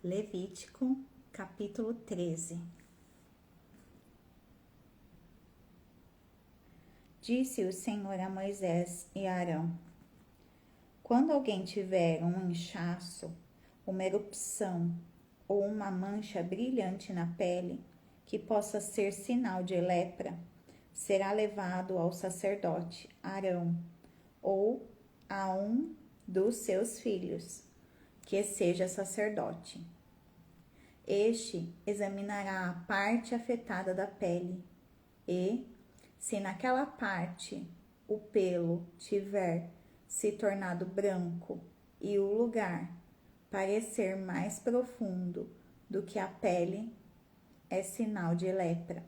Levítico, capítulo 13. Disse o Senhor a Moisés e a Arão: quando alguém tiver um inchaço, uma erupção ou uma mancha brilhante na pele, que possa ser sinal de lepra, será levado ao sacerdote Arão ou a um dos seus filhos, que seja sacerdote. Este examinará a parte afetada da pele e, se naquela parte o pelo tiver se tornado branco e o lugar parecer mais profundo do que a pele, é sinal de lepra.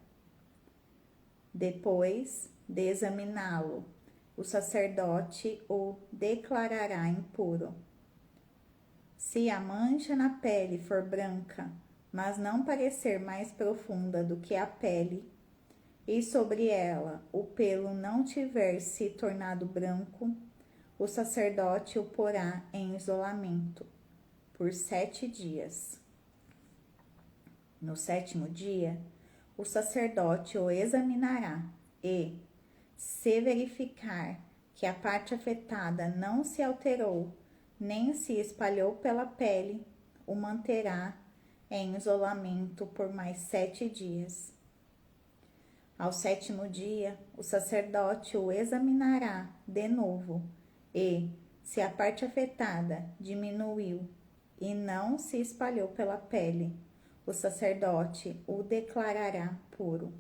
Depois de examiná-lo, o sacerdote o declarará impuro. Se a mancha na pele for branca, mas não parecer mais profunda do que a pele, e sobre ela o pelo não tiver se tornado branco, o sacerdote o porá em isolamento por 7 dias. No 7º dia, o sacerdote o examinará e, se verificar que a parte afetada não se alterou, nem se espalhou pela pele, o manterá em isolamento por mais 7 dias. Ao 7º dia, o sacerdote o examinará de novo e, se a parte afetada diminuiu e não se espalhou pela pele, o sacerdote o declarará puro.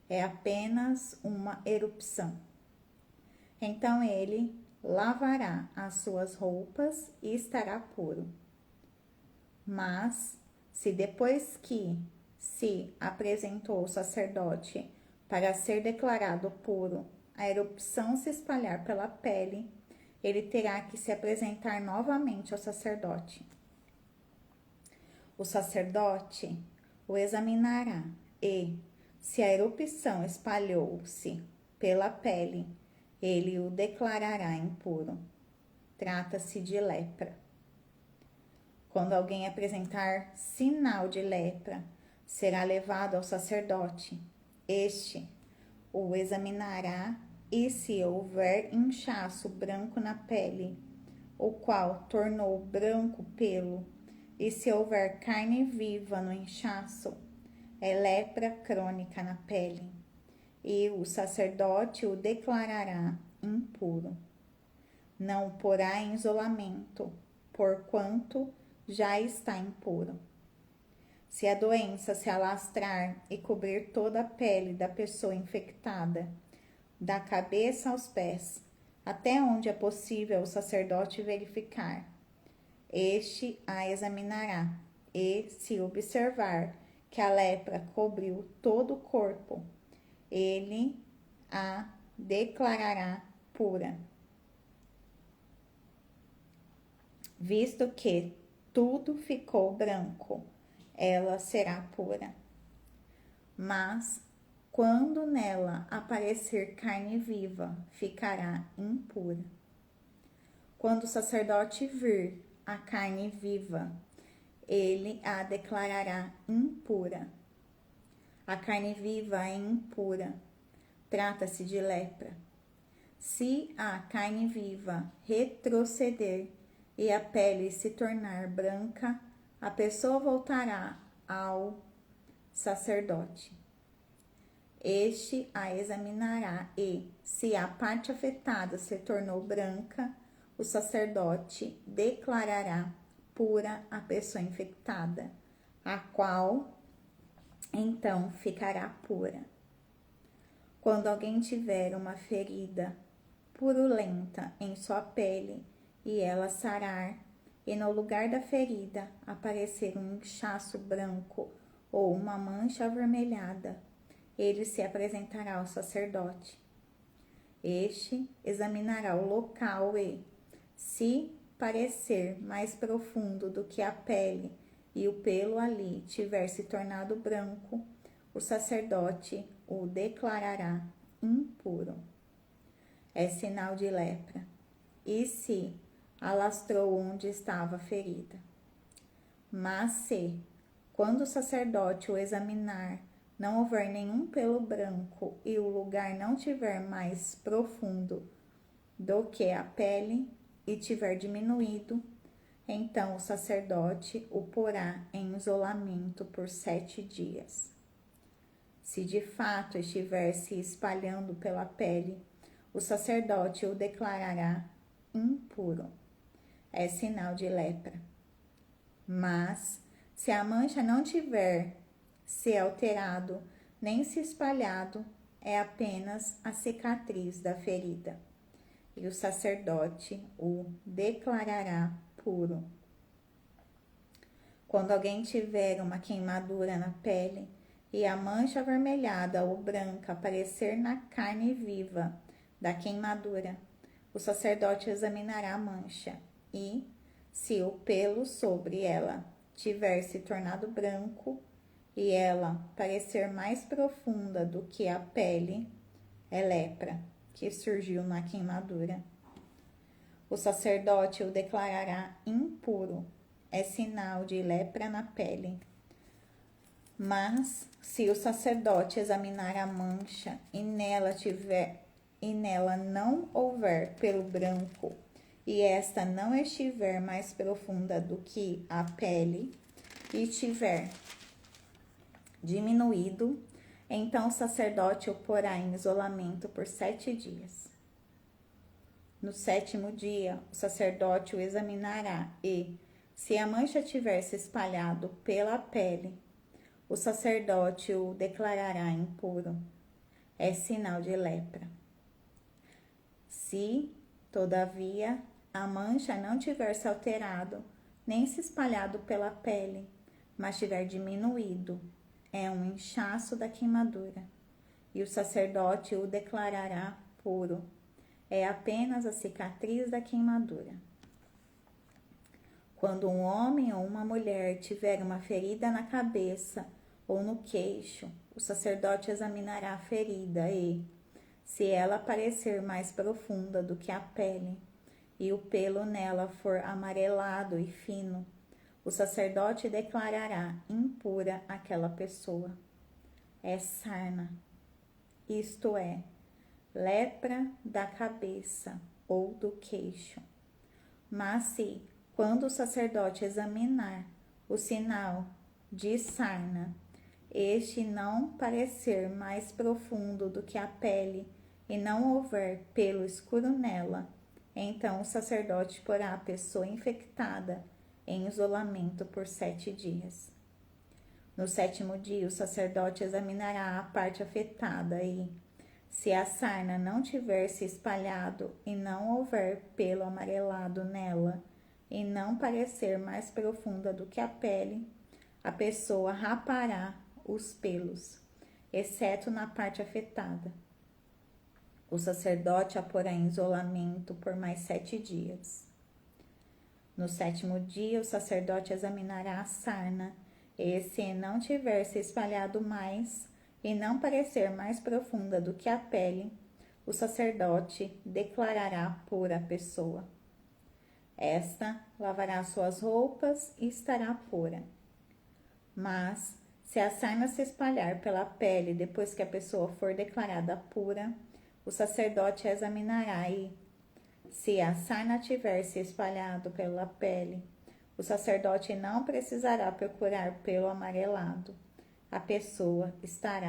É apenas uma erupção. Então ele lavará as suas roupas e estará puro. Mas, se depois que se apresentou ao sacerdote para ser declarado puro, a erupção se espalhar pela pele, ele terá que se apresentar novamente ao sacerdote. O sacerdote o examinará e, se a erupção espalhou-se pela pele, ele o declarará impuro. Trata-se de lepra. Quando alguém apresentar sinal de lepra, será levado ao sacerdote. Este o examinará e, se houver inchaço branco na pele, o qual tornou branco pelo, e se houver carne viva no inchaço, é lepra crônica na pele, e o sacerdote o declarará impuro. Não o porá em isolamento, porquanto já está impuro. Se a doença se alastrar e cobrir toda a pele da pessoa infectada, da cabeça aos pés, até onde é possível o sacerdote verificar, este a examinará, e, se observar que a lepra cobriu todo o corpo, ele a declarará pura. Visto que tudo ficou branco, ela será pura. Mas, quando nela aparecer carne viva, ficará impura. Quando o sacerdote vir a carne viva, ele a declarará impura. A carne viva é impura. Trata-se de lepra. Se a carne viva retroceder e a pele se tornar branca, a pessoa voltará ao sacerdote. Este a examinará e, se a parte afetada se tornou branca, o sacerdote declarará pura a pessoa infectada, a qual então ficará pura. Quando alguém tiver uma ferida purulenta em sua pele e ela sarar, e no lugar da ferida aparecer um inchaço branco ou uma mancha avermelhada, ele se apresentará ao sacerdote. Este examinará o local e, se parecer mais profundo do que a pele e o pelo ali tiver se tornado branco, o sacerdote o declarará impuro. É sinal de lepra. E se alastrou onde estava a ferida. Mas se, quando o sacerdote o examinar, não houver nenhum pelo branco e o lugar não tiver mais profundo do que a pele e tiver diminuído, então o sacerdote o porá em isolamento por 7 dias. Se de fato estiver se espalhando pela pele, o sacerdote o declarará impuro. É sinal de lepra. Mas, se a mancha não tiver se alterado nem se espalhado, é apenas a cicatriz da ferida. E o sacerdote o declarará puro. Quando alguém tiver uma queimadura na pele e a mancha avermelhada ou branca aparecer na carne viva da queimadura, o sacerdote examinará a mancha e, se o pelo sobre ela tiver se tornado branco e ela parecer mais profunda do que a pele, é lepra que surgiu na queimadura. O sacerdote o declarará impuro, é sinal de lepra na pele. Mas, se o sacerdote examinar a mancha e nela não houver pelo branco, e esta não estiver mais profunda do que a pele, e tiver diminuído, então o sacerdote o porá em isolamento por 7 dias. No 7º dia, o sacerdote o examinará e, se a mancha tiver se espalhado pela pele, o sacerdote o declarará impuro. É sinal de lepra. Se, todavia, a mancha não tiver se alterado, nem se espalhado pela pele, mas tiver diminuído, é um inchaço da queimadura, e o sacerdote o declarará puro. É apenas a cicatriz da queimadura. Quando um homem ou uma mulher tiver uma ferida na cabeça ou no queixo, o sacerdote examinará a ferida e, se ela parecer mais profunda do que a pele e o pelo nela for amarelado e fino, o sacerdote declarará impura aquela pessoa. É sarna, isto é, lepra da cabeça ou do queixo. Mas se, quando o sacerdote examinar o sinal de sarna, este não parecer mais profundo do que a pele e não houver pelo escuro nela, então o sacerdote porá a pessoa infectada em isolamento por 7 dias. No 7º dia, o sacerdote examinará a parte afetada e, se a sarna não tiver se espalhado e não houver pelo amarelado nela e não parecer mais profunda do que a pele, a pessoa rapará os pelos, exceto na parte afetada. O sacerdote a porá em isolamento por mais 7 dias. No 7º dia, o sacerdote examinará a sarna, e se não tiver se espalhado mais e não parecer mais profunda do que a pele, o sacerdote declarará pura a pessoa. Esta lavará suas roupas e estará pura. Mas, se a sarna se espalhar pela pele depois que a pessoa for declarada pura, o sacerdote a examinará e, se a sarna tiver se espalhado pela pele, o sacerdote não precisará procurar pelo amarelado. A pessoa está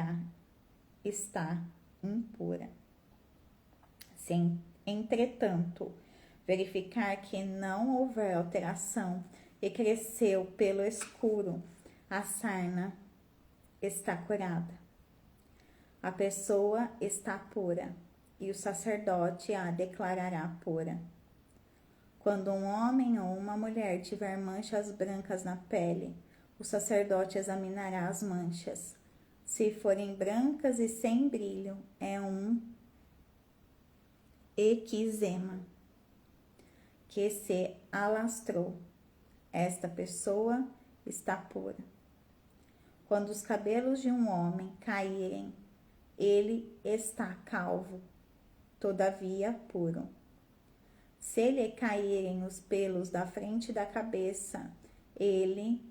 impura. Se, entretanto, verificar que não houver alteração e cresceu pelo escuro, a sarna está curada. A pessoa está pura e o sacerdote a declarará pura. Quando um homem ou uma mulher tiver manchas brancas na pele, o sacerdote examinará as manchas. Se forem brancas e sem brilho, é um eczema que se alastrou. Esta pessoa está pura. Quando os cabelos de um homem caírem, ele está calvo, todavia puro. Se lhe caírem os pelos da frente da cabeça, ele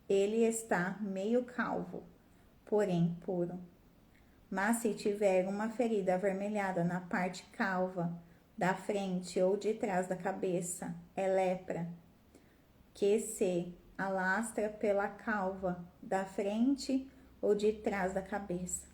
ele está meio calvo, porém puro. Mas se tiver uma ferida avermelhada na parte calva, da frente ou de trás da cabeça, é lepra, que se alastra pela calva, da frente ou de trás da cabeça.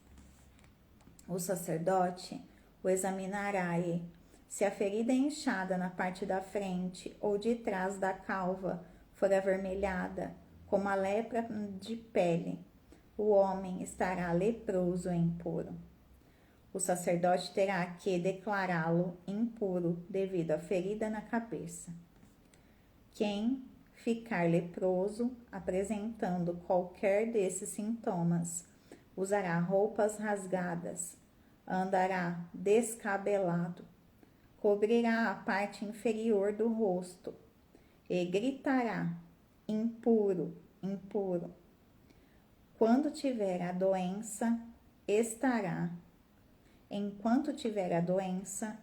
O sacerdote o examinará e, se a ferida inchada na parte da frente ou de trás da calva for avermelhada, como a lepra de pele, o homem estará leproso e impuro. O sacerdote terá que declará-lo impuro devido à ferida na cabeça. Quem ficar leproso, apresentando qualquer desses sintomas, usará roupas rasgadas, andará descabelado, cobrirá a parte inferior do rosto e gritará: impuro, impuro. Enquanto tiver a doença,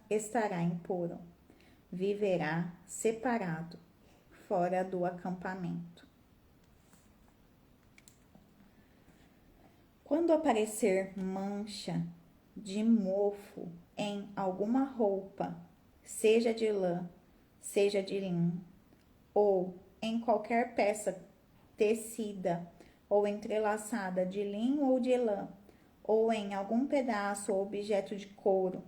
estará impuro. Viverá separado, fora do acampamento. Quando aparecer mancha de mofo em alguma roupa, seja de lã, seja de linho, ou em qualquer peça tecida ou entrelaçada de linho ou de lã, ou em algum pedaço ou objeto de couro,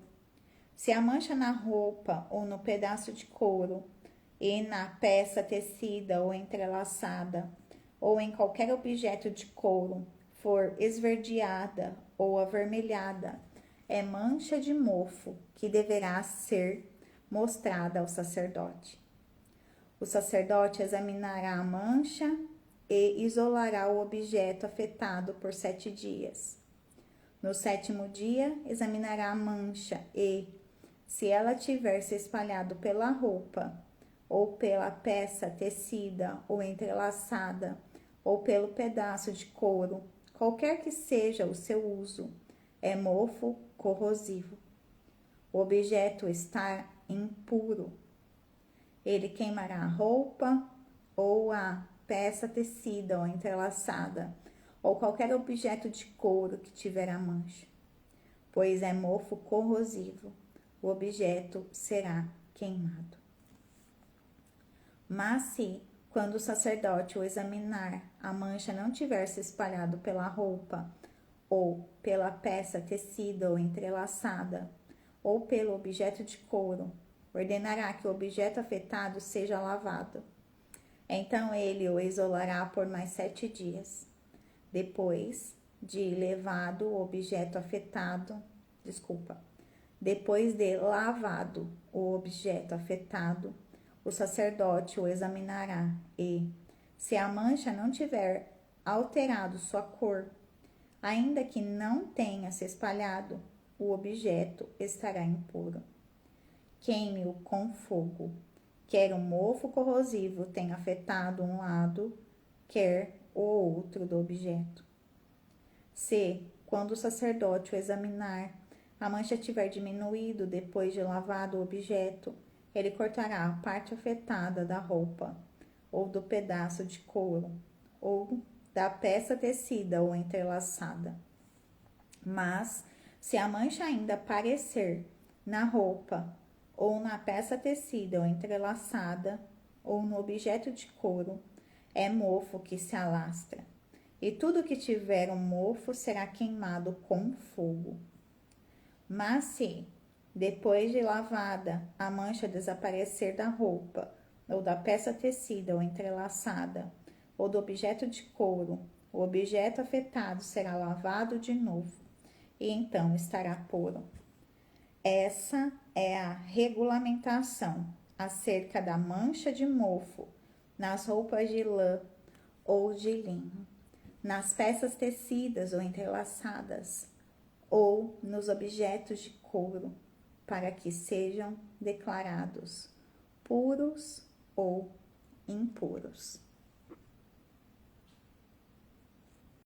se a mancha na roupa ou no pedaço de couro e na peça tecida ou entrelaçada, ou em qualquer objeto de couro, for esverdeada ou avermelhada, é mancha de mofo que deverá ser mostrada ao sacerdote. O sacerdote examinará a mancha e isolará o objeto afetado por 7 dias. No 7º dia, examinará a mancha e, se ela tiver se espalhado pela roupa, ou pela peça tecida ou entrelaçada, ou pelo pedaço de couro, qualquer que seja o seu uso, é mofo corrosivo. O objeto está impuro. Ele queimará a roupa ou a peça tecida ou entrelaçada, ou qualquer objeto de couro que tiver a mancha, pois é mofo corrosivo. O objeto será queimado. Mas se, quando o sacerdote o examinar, a mancha não tiver se espalhado pela roupa, ou pela peça tecida ou entrelaçada, ou pelo objeto de couro, ordenará que o objeto afetado seja lavado. Então ele o isolará por mais 7 dias. Depois de lavado o objeto afetado, o sacerdote o examinará e, se a mancha não tiver alterado sua cor, ainda que não tenha se espalhado, o objeto estará impuro. Queime-o com fogo, quer o mofo corrosivo tenha afetado um lado, quer o outro do objeto. Se, quando o sacerdote o examinar, a mancha tiver diminuído depois de lavado o objeto, ele cortará a parte afetada da roupa, ou do pedaço de couro, ou da peça tecida ou entrelaçada. Mas, se a mancha ainda aparecer na roupa, ou na peça tecida ou entrelaçada, ou no objeto de couro, é mofo que se alastra. E tudo que tiver um mofo será queimado com fogo. Mas se, depois de lavada, a mancha desaparecer da roupa, ou da peça tecida ou entrelaçada, ou do objeto de couro, o objeto afetado será lavado de novo, e então estará puro. Essa é a regulamentação acerca da mancha de mofo nas roupas de lã ou de linho, nas peças tecidas ou entrelaçadas, ou nos objetos de couro, para que sejam declarados puros ou impuros.